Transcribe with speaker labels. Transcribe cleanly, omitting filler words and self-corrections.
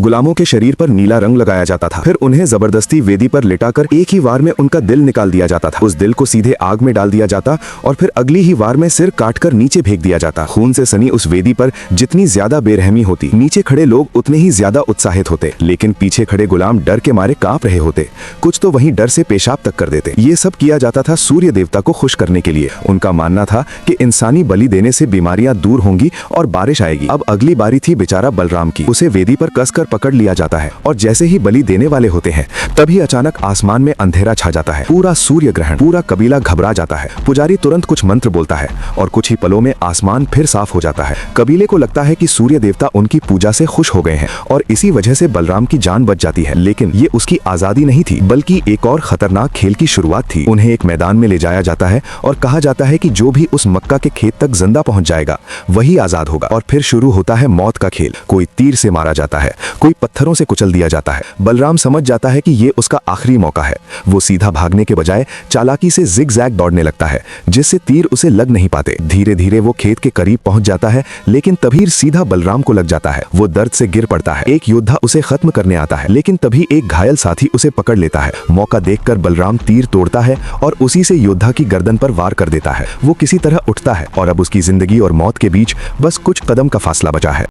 Speaker 1: गुलामों के शरीर पर नीला रंग लगाया जाता था। फिर उन्हें जबरदस्ती वेदी पर लिटाकर एक ही वार में उनका दिल निकाल दिया जाता था। उस दिल को सीधे आग में डाल दिया जाता और फिर अगली ही वार में सिर काटकर नीचे फेंक दिया जाता। खून से सनी उस वेदी पर जितनी ज्यादा बेरहमी होती, नीचे खड़े लोग उतने ही ज्यादा उत्साहित होते, लेकिन पीछे खड़े गुलाम डर के मारे कांप रहे होते। कुछ तो वहीं डर से पेशाब तक कर देते। ये सब किया जाता था सूर्य देवता को खुश करने के लिए। उनका मानना था कि इंसानी बलि देने से बीमारियां दूर होंगी और बारिश आएगी। अब अगली बारी थी बेचारा बलराम की। उसे वेदी पर कसकर पकड़ लिया जाता है और जैसे ही बलि देने वाले होते हैं तभी अचानक आसमान में अंधेरा छा जाता है। पूरा सूर्य ग्रहण, पूरा कबीला घबरा जाता है। पुजारी तुरंत कुछ मंत्र बोलता है और कुछ ही पलों में आसमान फिर साफ हो जाता है। कबीले को लगता है कि सूर्य देवता उनकी पूजा से खुश हो गए हैं और इसी वजह से बलराम की जान बच जाती है। लेकिन ये उसकी आजादी नहीं थी, बल्कि एक और खतरनाक खेल की शुरुआत थी। उन्हें एक मैदान में ले जाया जाता है और कहा जाता है कि जो भी उस मक्का के खेत तक जिंदा पहुंच जाएगा वही आजाद होगा। और फिर शुरू होता है मौत का खेल। कोई तीर से मारा जाता है, कोई पत्थरों से कुचल दिया जाता है। बलराम समझ जाता है कि ये उसका आखिरी मौका है। वो सीधा भागने के बजाय चालाकी से जिग-जैग दौड़ने लगता है, जिससे तीर उसे लग नहीं पाते। धीरे धीरे वो खेत के करीब पहुंच जाता है, लेकिन तभी सीधा बलराम को लग जाता है। वो दर्द से गिर पड़ता है। एक योद्धा उसे खत्म करने आता है, लेकिन तभी एक घायल साथी उसे पकड़ लेता है। मौका देखकर बलराम तीर तोड़ता है और उसी से योद्धा की गर्दन पर वार कर देता है। वो किसी तरह उठता है और अब उसकी जिंदगी और मौत के बीच बस कुछ कदम का फासला बचा है।